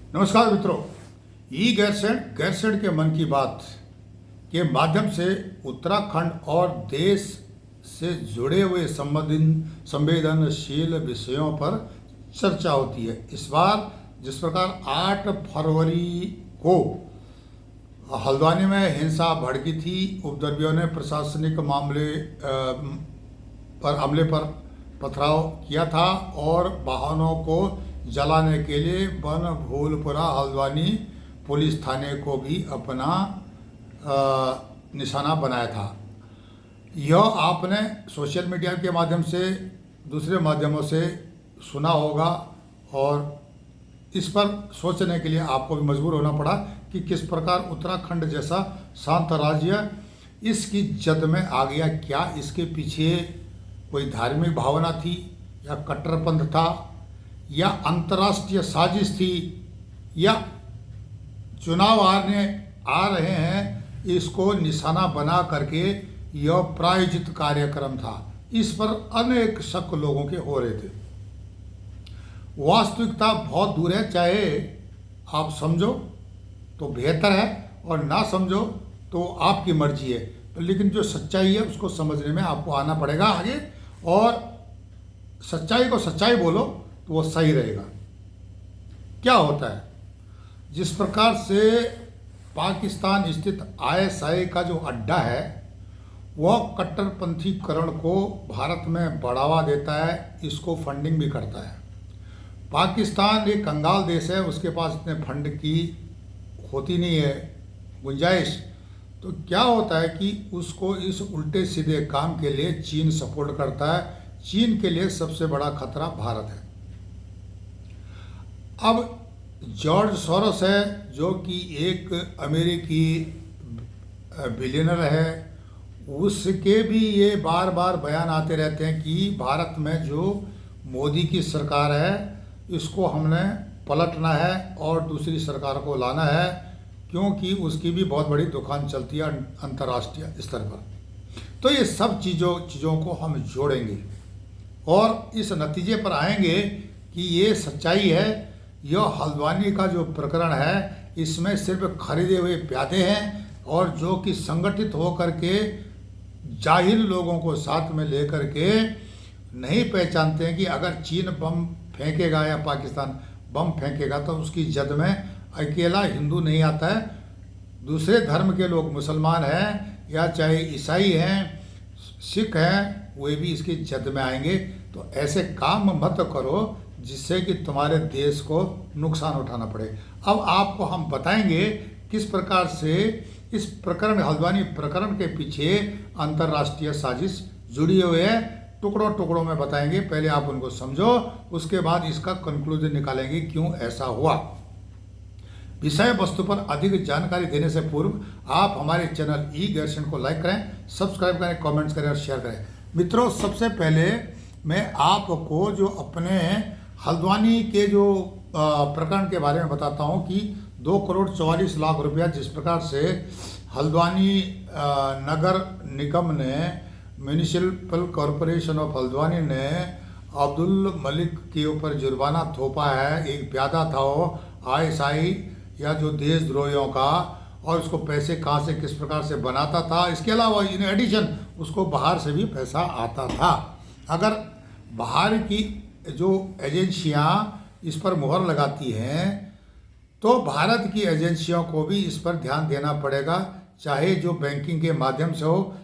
नमस्कार मित्रों, ई गैरसैंण के मन की बात के माध्यम से उत्तराखंड और देश से जुड़े हुए संवेदनशील विषयों पर चर्चा होती है। इस बार जिस प्रकार 8 फरवरी को हल्द्वानी में हिंसा भड़की थी, उपद्रवियों ने प्रशासनिक अमले पर पथराव किया था और वाहनों को जलाने के लिए बनभूलपुरा हल्द्वानी पुलिस थाने को भी अपना निशाना बनाया था। यह आपने सोशल मीडिया के माध्यम से, दूसरे माध्यमों से सुना होगा और इस पर सोचने के लिए आपको भी मजबूर होना पड़ा कि किस प्रकार उत्तराखंड जैसा शांत राज्य इसकी जद में आ गया। क्या इसके पीछे कोई धार्मिक भावना थी या कट्टरपंथ था या अंतर्राष्ट्रीय साजिश थी या चुनाव आ रहे हैं इसको निशाना बना करके यह प्रायोजित कार्यक्रम था। इस पर अनेक शक लोगों के हो रहे थे। वास्तविकता बहुत दूर है। चाहे आप समझो तो बेहतर है और ना समझो तो आपकी मर्जी है, लेकिन जो सच्चाई है उसको समझने में आपको आना पड़ेगा आगे, और सच्चाई को सच्चाई बोलो तो वो सही रहेगा। क्या होता है, जिस प्रकार से पाकिस्तान स्थित ISI का जो अड्डा है वह कट्टरपंथीकरण को भारत में बढ़ावा देता है, इसको फंडिंग भी करता है। पाकिस्तान एक कंगाल देश है, उसके पास इतने फंड की होती नहीं है गुंजाइश। तो क्या होता है कि उसको इस उल्टे सीधे काम के लिए चीन सपोर्ट करता है। चीन के लिए सबसे बड़ा खतरा भारत है। अब जॉर्ज सोरोस है जो कि एक अमेरिकी बिलियनर है, उसके भी ये बार बार बयान आते रहते हैं कि भारत में जो मोदी की सरकार है इसको हमने पलटना है और दूसरी सरकार को लाना है, क्योंकि उसकी भी बहुत बड़ी दुकान चलती है अंतर्राष्ट्रीय स्तर पर। तो ये सब चीज़ों को हम जोड़ेंगे और इस नतीजे पर आएंगे कि ये सच्चाई है। यह हल्द्वानी का जो प्रकरण है इसमें सिर्फ खरीदे हुए प्यादे हैं और जो कि संगठित होकर के जाहिल लोगों को साथ में लेकर के नहीं पहचानते हैं कि अगर चीन बम फेंकेगा या पाकिस्तान बम फेंकेगा तो उसकी जद में अकेला हिंदू नहीं आता है, दूसरे धर्म के लोग, मुसलमान हैं या चाहे ईसाई हैं, सिख हैं, वे भी इसकी जद में आएंगे। तो ऐसे काम मत करो जिससे कि तुम्हारे देश को नुकसान उठाना पड़े। अब आपको हम बताएंगे किस प्रकार से इस प्रकरण, हल्द्वानी प्रकरण के पीछे अंतर्राष्ट्रीय साजिश जुड़ी हुई है। टुकड़ों टुकड़ों में बताएंगे, पहले आप उनको समझो, उसके बाद इसका कंक्लूजन निकालेंगे क्यों ऐसा हुआ। विषय वस्तु पर अधिक जानकारी देने से पूर्व आप हमारे चैनल ई गैरसैंण को लाइक करें, सब्सक्राइब करें, कमेंट्स करें और शेयर करें। मित्रों, सबसे पहले मैं आपको जो अपने हल्द्वानी के जो प्रकरण के बारे में बताता हूं कि 2,44,00,000 रुपया जिस प्रकार से हल्द्वानी नगर निगम ने, म्यूनिसिपल कॉरपोरेशन ऑफ हल्द्वानी ने अब्दुल मलिक के ऊपर जुर्माना थोपा है। एक प्यादा था वो ISI या जो देशद्रोहियों का, और उसको पैसे कहाँ से किस प्रकार से बनाता था। इसके अलावा इन एडिशन उसको बाहर से भी पैसा आता था। अगर बाहर की जो एजेंसियां इस पर मुहर लगाती हैं तो भारत की एजेंसियों को भी इस पर ध्यान देना पड़ेगा, चाहे जो बैंकिंग के माध्यम से हो,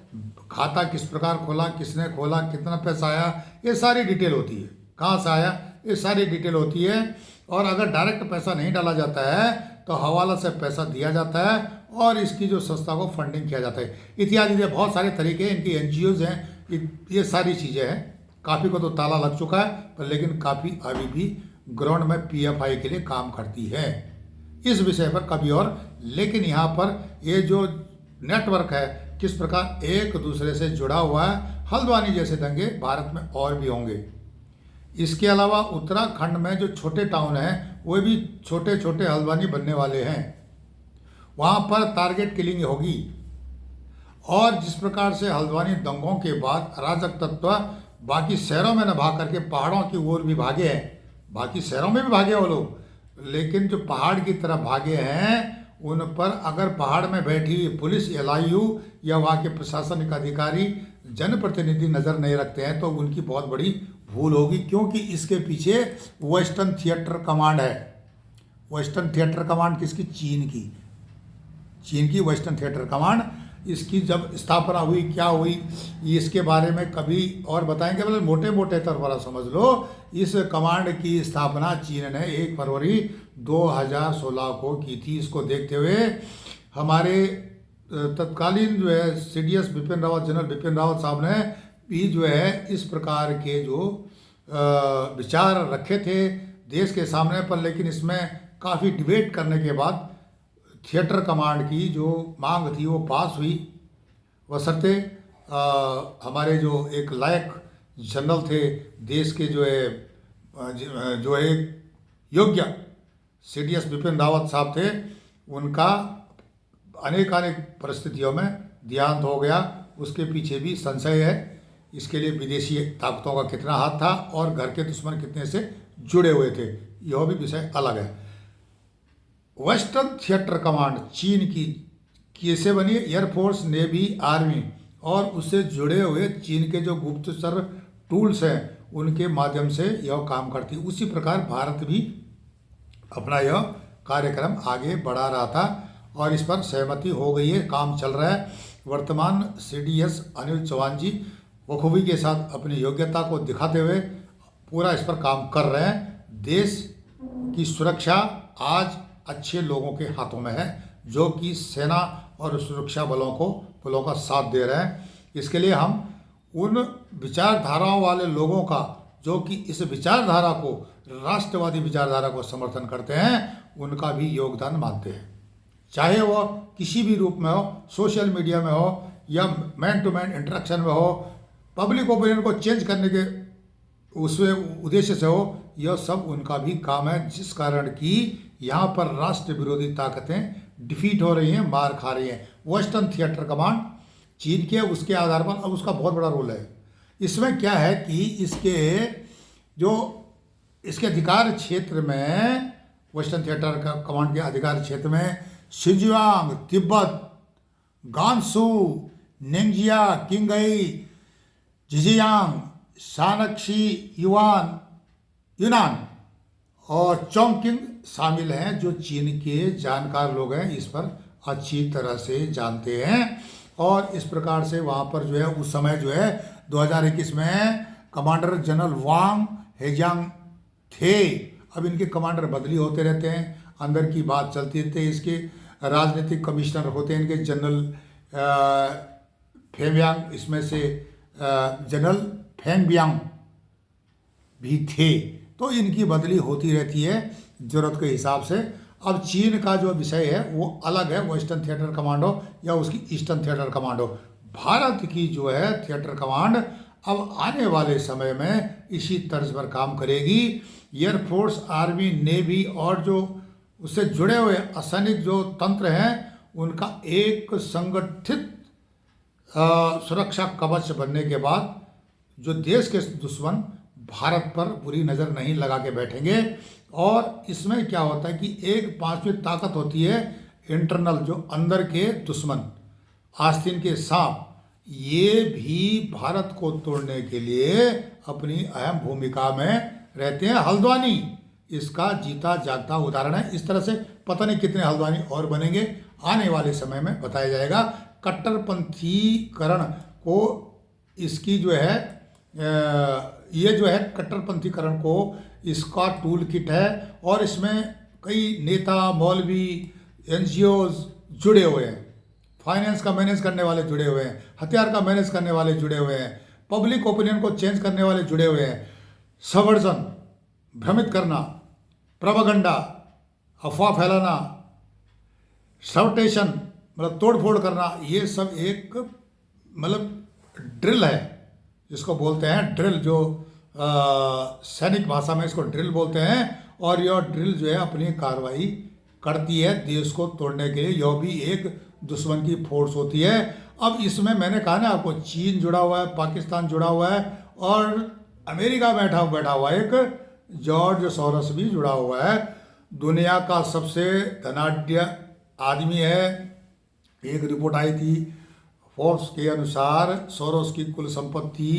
खाता किस प्रकार खोला, किसने खोला, कितना पैसा आया, ये सारी डिटेल होती है, कहाँ से आया ये सारी डिटेल होती है। और अगर डायरेक्ट पैसा नहीं डाला जाता है तो हवाला से पैसा दिया जाता है और इसकी जो संस्था को फंडिंग किया जाता है, इत्यादि बहुत सारे तरीके इनकी NGOs हैं, ये सारी चीज़ें हैं। काफ़ी को तो ताला लग चुका है, पर लेकिन काफ़ी अभी भी ग्राउंड में PFI के लिए काम करती है। इस विषय पर कभी और, लेकिन यहाँ पर ये जो नेटवर्क है किस प्रकार एक दूसरे से जुड़ा हुआ है। हल्द्वानी जैसे दंगे भारत में और भी होंगे। इसके अलावा उत्तराखंड में जो छोटे टाउन हैं वो भी छोटे छोटे हल्द्वानी बनने वाले हैं। वहाँ पर टारगेट किलिंग होगी। और जिस प्रकार से हल्द्वानी दंगों के बाद अराजक तत्व बाकी शहरों में न भाग करके पहाड़ों की ओर भी भागे हैं, बाकी शहरों में भी भागे वो लोग, लेकिन जो पहाड़ की तरफ भागे हैं उन पर अगर पहाड़ में बैठी हुई पुलिस, एलआईयू या वहाँ के प्रशासनिक अधिकारी, जनप्रतिनिधि नज़र नहीं रखते हैं तो उनकी बहुत बड़ी भूल होगी, क्योंकि इसके पीछे वेस्टर्न थिएटर कमांड है। वेस्टर्न थिएटर कमांड किसकी? चीन की। चीन की वेस्टर्न थिएटर कमांड। इसकी जब स्थापना हुई, क्या हुई, इसके बारे में कभी और बताएंगे। मतलब मोटे मोटे तौर पर समझ लो, इस कमांड की स्थापना चीन ने 1 फरवरी 2016 को की थी। इसको देखते हुए हमारे तत्कालीन जो है सीडीएस बिपिन रावत, जनरल बिपिन रावत साहब ने भी जो है इस प्रकार के जो विचार रखे थे देश के सामने पर, लेकिन इसमें काफ़ी डिबेट करने के बाद थिएटर कमांड की जो मांग थी वो पास हुई। बशर्ते हमारे जो एक लायक जनरल थे देश के, जो एक योग्य सीडीएस बिपिन रावत साहब थे, उनका अनेक परिस्थितियों में देहांत हो गया। उसके पीछे भी संशय है। इसके लिए विदेशी ताकतों का कितना हाथ था और घर के दुश्मन कितने से जुड़े हुए थे, यह भी विषय अलग है। वेस्टर्न थिएटर कमांड चीन की कैसे बनी? एयरफोर्स, नेवी, आर्मी और उससे जुड़े हुए चीन के जो गुप्तचर टूल्स हैं उनके माध्यम से यह काम करती। उसी प्रकार भारत भी अपना यह कार्यक्रम आगे बढ़ा रहा था और इस पर सहमति हो गई है, काम चल रहा है। वर्तमान सीडीएस अनिल चौहान जी बखूबी के साथ अपनी योग्यता को दिखाते हुए पूरा इस पर काम कर रहे हैं। देश की सुरक्षा आज अच्छे लोगों के हाथों में है, जो कि सेना और सुरक्षा बलों का साथ दे रहे हैं। इसके लिए हम उन विचारधाराओं वाले लोगों का, जो कि इस विचारधारा को, राष्ट्रवादी विचारधारा को समर्थन करते हैं, उनका भी योगदान मानते हैं। चाहे वह किसी भी रूप में हो, सोशल मीडिया में हो या मैन टू मैन इंटरेक्शन में हो, पब्लिक ओपिनियन को चेंज करने के उसमें उद्देश्य से हो, यह सब उनका भी काम है। जिस कारण कि यहाँ पर राष्ट्र विरोधी ताकतें डिफीट हो रही हैं, मार खा रही हैं। वेस्टर्न थिएटर कमांड चीन के, उसके आधार पर अब उसका बहुत बड़ा रोल है। इसमें क्या है कि इसके अधिकार क्षेत्र में, वेस्टर्न थिएटर कमांड के अधिकार क्षेत्र में शिंजियांग, तिब्बत, गांसू, निंजिया, किंगई, जिजियांग, शानक्षी, यूनान और चोंगकिंग शामिल हैं, जो चीन के जानकार लोग हैं, इस पर अच्छी तरह से जानते हैं। और इस प्रकार से वहाँ पर जो है उस समय जो है 2021 में कमांडर जनरल वांग हेजियांग थे। अब इनके कमांडर बदली होते रहते हैं, अंदर की बात चलती रहती है। इसके राजनीतिक कमिश्नर होते हैं इनके जनरल फेंगबियांग, इसमें से जनरल फेंगबियांग भी थे। तो इनकी बदली होती रहती है ज़रूरत के हिसाब से। अब चीन का जो विषय है वो अलग है, वेस्टर्न थिएटर कमांड हो या उसकी ईस्टर्न थिएटर कमांड हो। भारत की जो है थिएटर कमांड अब आने वाले समय में इसी तर्ज पर काम करेगी। एयरफोर्स, आर्मी, नेवी और जो उससे जुड़े हुए असैनिक जो तंत्र हैं, उनका एक संगठित सुरक्षा कवच बनने के बाद जो देश के दुश्मन भारत पर बुरी नज़र नहीं लगा के बैठेंगे। और इसमें क्या होता है कि एक पांचवी ताकत होती है इंटरनल, जो अंदर के दुश्मन, आस्तीन के सांप, ये भी भारत को तोड़ने के लिए अपनी अहम भूमिका में रहते हैं। हल्द्वानी इसका जीता जागता उदाहरण है। इस तरह से पता नहीं कितने हल्द्वानी और बनेंगे, आने वाले समय में बताया जाएगा। कट्टरपंथीकरण को इसकी जो है ये जो है कट्टरपंथीकरण को इसका टूल किट है और इसमें कई नेता, मौलवी, एनजीओज जुड़े हुए हैं, फाइनेंस का मैनेज करने वाले जुड़े हुए हैं, हथियार का मैनेज करने वाले जुड़े हुए हैं, पब्लिक ओपिनियन को चेंज करने वाले जुड़े हुए हैं। सबवर्जन, भ्रमित करना, प्रोपेगेंडा, अफवाह फैलाना, सबटेशन मतलब तोड़फोड़ करना, ये सब एक मतलब ड्रिल है, जिसको बोलते हैं ड्रिल, जो सैनिक भाषा में इसको ड्रिल बोलते हैं। और यह ड्रिल जो है अपनी कार्रवाई करती है देश को तोड़ने के लिए। यह भी एक दुश्मन की फोर्स होती है। अब इसमें मैंने कहा ना आपको, चीन जुड़ा हुआ है, पाकिस्तान जुड़ा हुआ है और अमेरिका बैठा हुआ है, एक जॉर्ज सोरोस भी जुड़ा हुआ है। दुनिया का सबसे धनाढ्य आदमी है। एक रिपोर्ट आई थी फोर्ब्स के अनुसार सोरोस की कुल संपत्ति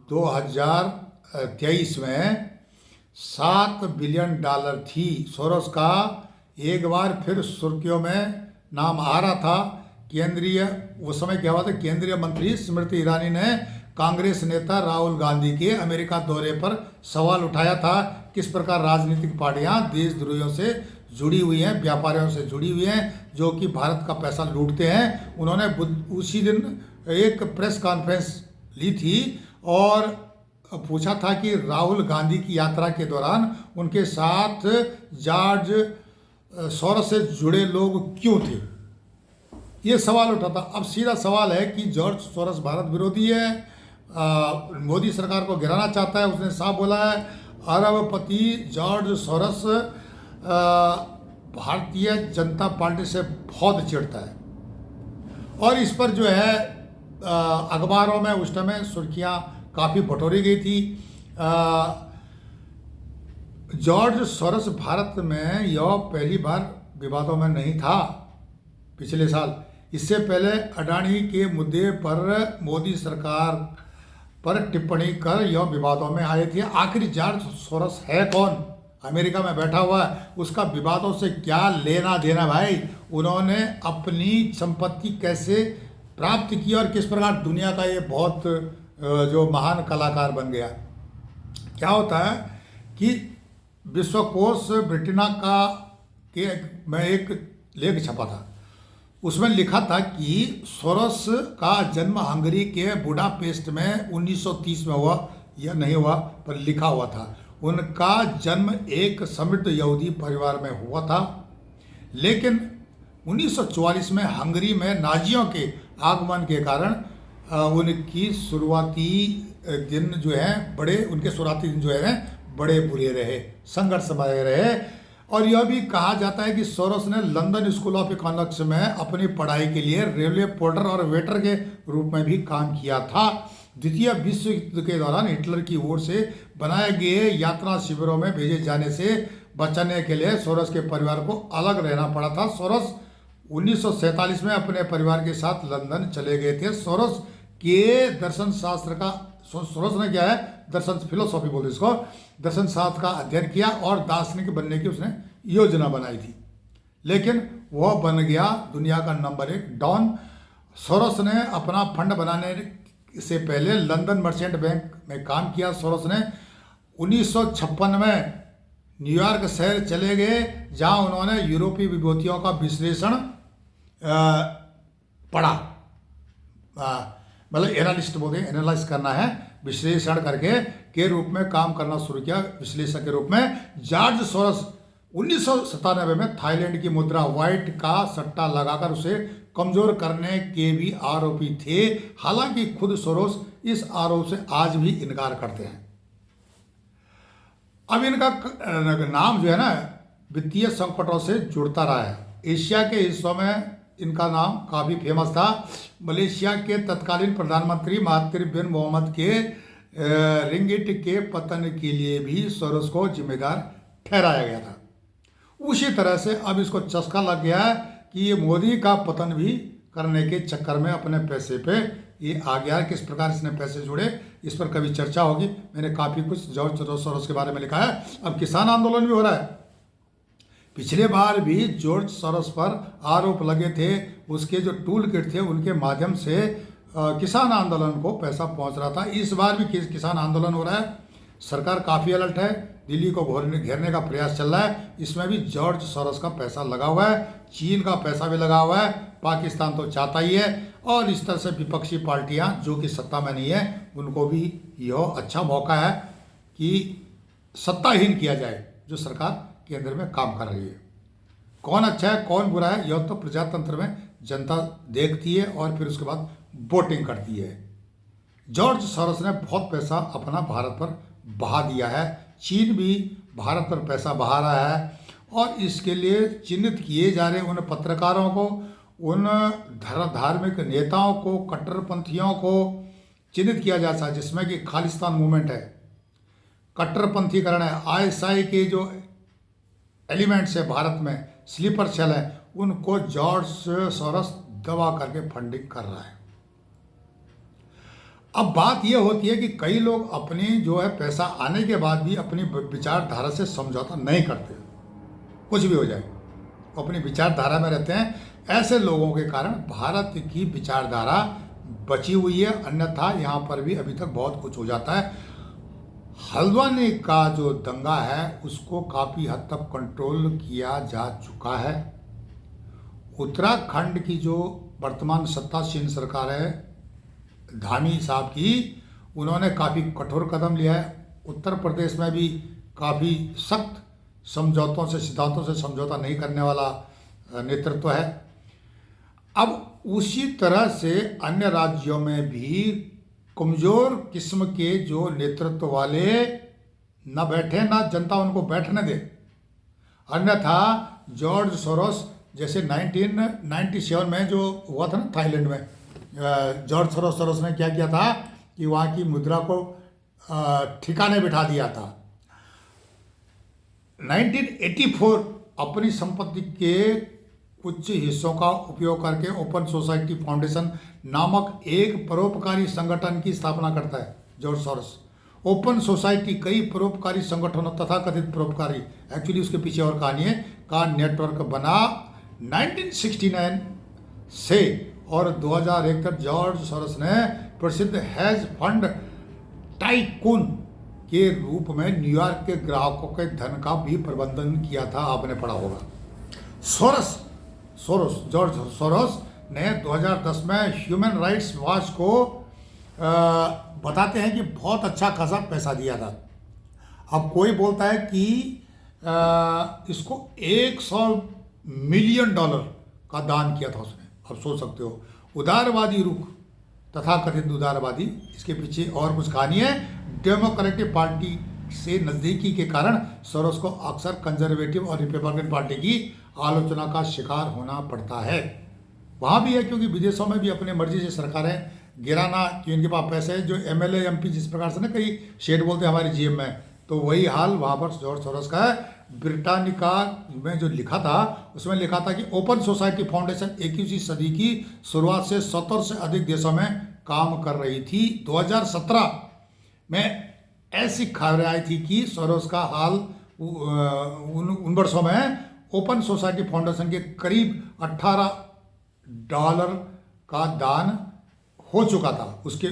2023 में $7 बिलियन थी। सोरोस का एक बार फिर सुर्खियों में नाम आ रहा था। उस समय क्या हुआ था, केंद्रीय मंत्री स्मृति ईरानी ने कांग्रेस नेता राहुल गांधी के अमेरिका दौरे पर सवाल उठाया था किस प्रकार राजनीतिक पार्टियां देशद्रोहियों से जुड़ी हुई हैं, व्यापारियों से जुड़ी हुई हैं जो कि भारत का पैसा लूटते हैं। उन्होंने उसी दिन एक प्रेस कॉन्फ्रेंस ली थी और पूछा था कि राहुल गांधी की यात्रा के दौरान उनके साथ जॉर्ज सोरोस से जुड़े लोग क्यों थे, ये सवाल उठा था। अब सीधा सवाल है कि जॉर्ज सोरोस भारत विरोधी है, मोदी सरकार को गिराना चाहता है। उसने साफ बोला है अरबपति George Soros Bharatiya Janata party से बहुत चिढ़ता है और इस पर जो है अखबारों में उस समय सुर्खियां काफ़ी बटोरी गई थी। जॉर्ज सोरोस भारत में यह पहली बार विवादों में नहीं था। पिछले साल इससे पहले अडानी के मुद्दे पर मोदी सरकार पर टिप्पणी कर यह विवादों में आए थे। आखिर जॉर्ज सोरोस है कौन, अमेरिका में बैठा हुआ है, उसका विवादों से क्या लेना देना भाई। उन्होंने अपनी संपत्ति कैसे प्राप्त की और किस प्रकार दुनिया का ये बहुत जो महान कलाकार बन गया। क्या होता है कि विश्वकोश ब्रिटेना में एक लेख छपा था, उसमें लिखा था कि सोरोस का जन्म हंगरी के बुडापेस्ट में 1930 में हुआ या नहीं हुआ पर लिखा हुआ था। उनका जन्म एक समृद्ध यहूदी परिवार में हुआ था, लेकिन 1944 में हंगरी में नाजियों के आगमन के कारण उनके शुरुआती दिन जो है बड़े बुरे रहे, संघर्षमय रहे। और यह भी कहा जाता है कि सोरोस ने लंदन स्कूल ऑफ इकोनॉमिक्स में अपनी पढ़ाई के लिए रेलवे पोर्टर और वेटर के रूप में भी काम किया था। द्वितीय विश्व युद्ध के दौरान हिटलर की ओर से बनाए गए यात्रा शिविरों में भेजे जाने से बचने के लिए सोरोस के परिवार को अलग रहना पड़ा था। सोरोस 1947 में अपने परिवार के साथ लंदन चले गए थे। सोरोस ने क्या है, दर्शन फिलोसॉफी बोलते इसको, दर्शन शास्त्र का अध्ययन किया और दार्शनिक बनने की उसने योजना बनाई थी, लेकिन वह बन गया दुनिया का नंबर 1 डॉन। सोरोस ने अपना फंड बनाने से पहले लंदन मर्चेंट बैंक में काम किया। सोरोस ने 1956 में न्यूयॉर्क शहर चले गए जहां उन्होंने यूरोपीय विभूतियों का विश्लेषण पढ़ा, मतलब एनालिस्ट बोलते हैं, एनालाइज करना है, विश्लेषण करके के रूप में काम करना शुरू किया विश्लेषक के रूप में। जॉर्ज सोरोस 1997 में थाईलैंड की मुद्रा वाइट का सट्टा लगाकर उसे कमजोर करने के भी आरोपी थे। हालांकि खुद सोरोस इस आरोप से आज भी इनकार करते हैं। अब इनका नाम जो है ना वित्तीय संकटों से जुड़ता रहा है। एशिया के हिस्सों में इनका नाम काफ़ी फेमस था। मलेशिया के तत्कालीन प्रधानमंत्री महातिर बिन मोहम्मद के रिंगिट के पतन के लिए भी सोरोस को जिम्मेदार ठहराया गया था। उसी तरह से अब इसको चस्का लग गया है कि ये मोदी का पतन भी करने के चक्कर में अपने पैसे पे ये आ गया है। किस प्रकार इसने पैसे जोड़े इस पर कभी चर्चा होगी। मैंने काफ़ी कुछ जॉर्ज सोरोस के बारे में लिखा है। अब किसान आंदोलन भी हो रहा है। पिछले बार भी जॉर्ज सोरोस पर आरोप लगे थे, उसके जो टूल किट थे उनके माध्यम से किसान आंदोलन को पैसा पहुंच रहा था। इस बार भी किसान आंदोलन हो रहा है। सरकार काफ़ी अलर्ट है, दिल्ली को घेरने का प्रयास चल रहा है। इसमें भी जॉर्ज सोरोस का पैसा लगा हुआ है, चीन का पैसा भी लगा हुआ है, पाकिस्तान तो चाहता ही है। और इस तरह से विपक्षी पार्टियां जो कि सत्ता में नहीं है उनको भी यह अच्छा मौका है कि सत्ताहीन किया जाए जो सरकार केंद्र में काम कर रही है। कौन अच्छा है कौन बुरा है यह तो प्रजातंत्र में जनता देखती है और फिर उसके बाद वोटिंग करती है। जॉर्ज सोरोस ने बहुत पैसा अपना भारत पर बहा दिया है। चीन भी भारत पर पैसा बहा रहा है और इसके लिए चिन्हित किए जा रहे उन पत्रकारों को, उन धार्मिक नेताओं को, कट्टरपंथियों को चिन्हित किया जा सकता है, जिसमें कि खालिस्तान मूवमेंट है, कट्टरपंथीकरण है, आईएसआई के जो एलिमेंट्स है भारत में, स्लीपर सेल है, उनको जॉर्ज सोरोस दबा करके फंडिंग कर रहा है। अब बात यह होती है कि कई लोग अपनी जो है पैसा आने के बाद भी अपनी विचारधारा से समझौता नहीं करते, कुछ भी हो जाए वो अपनी विचारधारा में रहते हैं। ऐसे लोगों के कारण भारत की विचारधारा बची हुई है, अन्यथा यहाँ पर भी अभी तक बहुत कुछ हो जाता है। हल्द्वानी का जो दंगा है उसको काफ़ी हद तक कंट्रोल किया जा चुका है। उत्तराखंड की जो वर्तमान सत्तासीन सरकार है धामी साहब की, उन्होंने काफ़ी कठोर कदम लिया है। उत्तर प्रदेश में भी काफ़ी सख्त समझौतों से, सिद्धांतों से समझौता नहीं करने वाला नेतृत्व है। अब उसी तरह से अन्य राज्यों में भी कमज़ोर किस्म के जो नेतृत्व वाले न बैठे, ना जनता उनको बैठने दे, अन्यथा जॉर्ज सोरोस जैसे 1997 में जो हुआ था ना थाईलैंड में, जॉर्ज सोरोस ने क्या किया था कि वहाँ की मुद्रा को ठिकाने बिठा दिया था। 1984 अपनी संपत्ति के कुछ हिस्सों का उपयोग करके ओपन सोसाइटी फाउंडेशन नामक एक परोपकारी संगठन की स्थापना करता है जॉर्ज सोरोस। ओपन सोसाइटी कई परोपकारी संगठनों, तथा कथित परोपकारी, एक्चुअली उसके पीछे और कहानी है, का नेटवर्क बना 1969 से, और 2001 तक जॉर्ज सोरोस ने प्रसिद्ध हेज फंड टाइकून के रूप में न्यूयॉर्क के ग्राहकों के धन का भी प्रबंधन किया था, आपने पढ़ा होगा। जॉर्ज सोरोस ने 2010 में ह्यूमन राइट्स वॉच को बताते हैं कि बहुत अच्छा खासा पैसा दिया था। अब कोई बोलता है कि इसको $100 मिलियन का दान किया था उसने। अब सोच सकते हो, उदारवादी रुख, तथा कथित उदारवादी, इसके पीछे और कुछ कहानी है। डेमोक्रेटिक पार्टी से नज़दीकी के कारण सोरोस को अक्सर कंजर्वेटिव और रिपब्लिकन पार्टी की आलोचना का शिकार होना पड़ता है। वहाँ भी है, क्योंकि विदेशों में भी अपनी मर्जी से सरकारें गिराना, कि इनके पास पैसे है, जो MLA MP जिस प्रकार से ना कई शेड बोलते हैं हमारी GM में, तो वही हाल वहाँ पर जॉर्ज सोरोस का है। ब्रिटानिका में जो लिखा था उसमें लिखा था कि ओपन सोसाइटी फाउंडेशन 21वीं सदी की शुरुआत से 70 से अधिक देशों में काम कर रही थी। 2017 में ऐसी खबरें आई थी कि सोरोस का हाल उन वर्षों में ओपन सोसाइटी फाउंडेशन के करीब $18 का दान हो चुका था उसके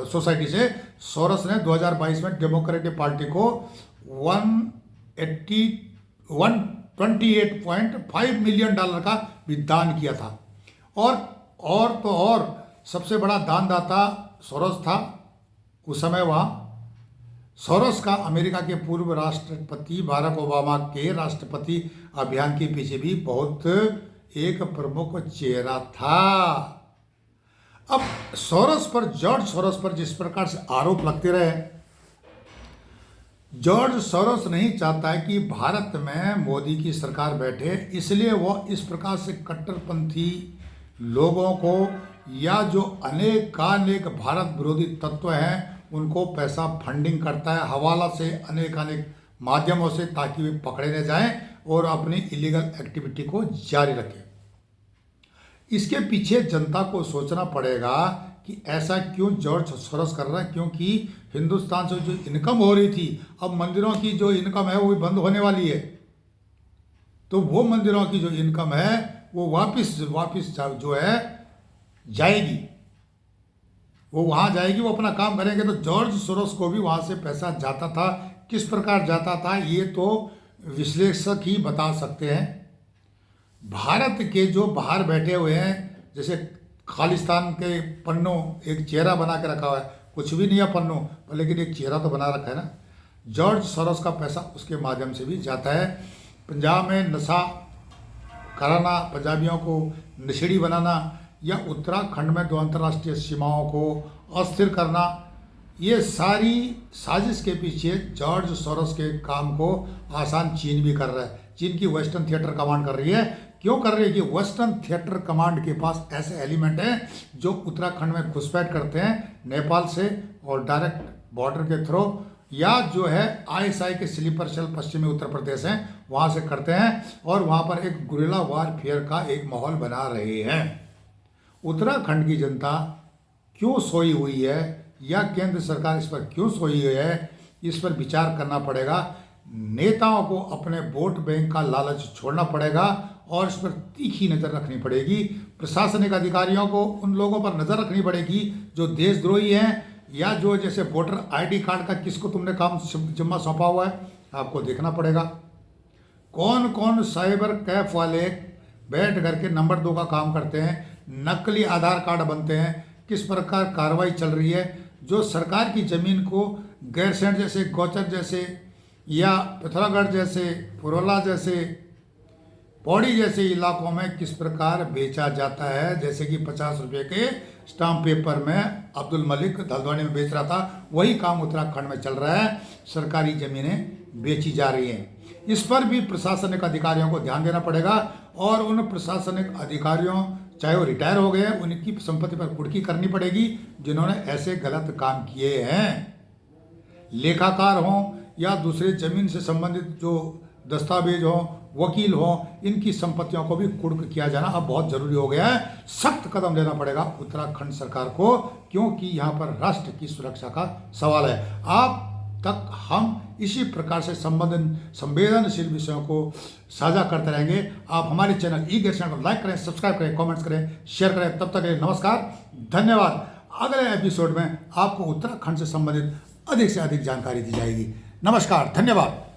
सोसाइटी से। सोरोस ने 2022 में डेमोक्रेटिक पार्टी को $128.5 मिलियन का भी दान किया था। और सबसे बड़ा दानदाता सोरोस था उस समय। वहाँ सोरोस का अमेरिका के पूर्व राष्ट्रपति बाराक ओबामा के राष्ट्रपति अभियान के पीछे भी बहुत एक प्रमुख चेहरा था। अब जॉर्ज सोरोस पर जिस प्रकार से आरोप लगते रहे, जॉर्ज सोरोस नहीं चाहता है कि भारत में मोदी की सरकार बैठे, इसलिए वह इस प्रकार से कट्टरपंथी लोगों को या जो अनेकानेक भारत विरोधी तत्व हैं उनको पैसा फंडिंग करता है हवाला से, अनेक माध्यमों से, ताकि वे पकड़े न जाएं और अपनी इलीगल एक्टिविटी को जारी रखें। इसके पीछे जनता को सोचना पड़ेगा कि ऐसा क्यों जॉर्ज सोरोस कर रहा है, क्योंकि हिंदुस्तान से जो इनकम हो रही थी, अब मंदिरों की जो इनकम है वो भी बंद होने वाली है। तो वो मंदिरों की जो इनकम है वो वापस जो है जाएगी, वो वहाँ जाएगी, वो अपना काम करेंगे। तो जॉर्ज सोरोस को भी वहाँ से पैसा जाता था, किस प्रकार जाता था ये तो विश्लेषक ही बता सकते हैं। भारत के जो बाहर बैठे हुए हैं, जैसे खालिस्तान के पन्नों एक चेहरा बना के रखा हुआ है, कुछ भी नहीं है पन्नों पर, लेकिन एक चेहरा तो बना रखा है ना। जॉर्ज सोरोस का पैसा उसके माध्यम से भी जाता है। पंजाब में नशा कराना, पंजाबियों को नशेड़ी बनाना, या उत्तराखंड में 2 अंतर्राष्ट्रीय सीमाओं को अस्थिर करना, ये सारी साजिश के पीछे जॉर्ज सोरोस के काम को आसान चीन भी कर रहा है। चीन की वेस्टर्न थिएटर कमांड कर रही है। क्यों कर रही है कि वेस्टर्न थिएटर कमांड के पास ऐसे एलिमेंट हैं जो उत्तराखंड में घुसपैठ करते हैं नेपाल से, और डायरेक्ट बॉर्डर के थ्रू या जो है आईएसआई के स्लीपर सेल पश्चिमी उत्तर प्रदेश हैं वहाँ से करते हैं और वहाँ पर एक गुरिल्ला वारफेयर का एक माहौल बना रहे हैं। उत्तराखंड की जनता क्यों सोई हुई है या केंद्र सरकार इस पर क्यों सोई हुई है, इस पर विचार करना पड़ेगा। नेताओं को अपने वोट बैंक का लालच छोड़ना पड़ेगा और इस पर तीखी नज़र रखनी पड़ेगी। प्रशासनिक अधिकारियों को उन लोगों पर नज़र रखनी पड़ेगी जो देशद्रोही हैं या जो जैसे वोटर आईडी कार्ड का किसको तुमने काम जिम्मा सौंपा हुआ है, आपको देखना पड़ेगा। कौन कौन साइबर कैफ वाले बैठ करके नंबर 2 का काम करते हैं, नकली आधार कार्ड बनते हैं, किस प्रकार कार्रवाई चल रही है। जो सरकार की ज़मीन को गैरसैंण जैसे, गौचर जैसे या पिथौरागढ़ जैसे, पुरोला जैसे, पौड़ी जैसे इलाकों में किस प्रकार बेचा जाता है, जैसे कि 50 रुपये के स्टाम्प पेपर में अब्दुल मलिक हल्द्वानी में बेच रहा था, वही काम उत्तराखंड में चल रहा है। सरकारी ज़मीनें बेची जा रही हैं। इस पर भी प्रशासनिक अधिकारियों को ध्यान देना पड़ेगा और उन प्रशासनिक अधिकारियों, चाहे वो रिटायर हो गए, उनकी संपत्ति पर कुर्की करनी पड़ेगी जिन्होंने ऐसे गलत काम किए हैं। लेखाकार हों या दूसरे जमीन से संबंधित जो दस्तावेज हों, वकील हों, इनकी संपत्तियों को भी कुर्क किया जाना अब बहुत ज़रूरी हो गया है। सख्त कदम लेना पड़ेगा उत्तराखंड सरकार को, क्योंकि यहाँ पर राष्ट्र की सुरक्षा का सवाल है। आप तक हम इसी प्रकार से संवेदनशील विषयों को साझा करते रहेंगे। आप हमारे चैनल ई-गैरसैंण को लाइक करें, सब्सक्राइब करें, कमेंट्स करें, शेयर करें। तब तक के लिए नमस्कार, धन्यवाद। अगले एपिसोड में आपको उत्तराखंड से संबंधित अधिक से अधिक जानकारी दी जाएगी। नमस्कार, धन्यवाद।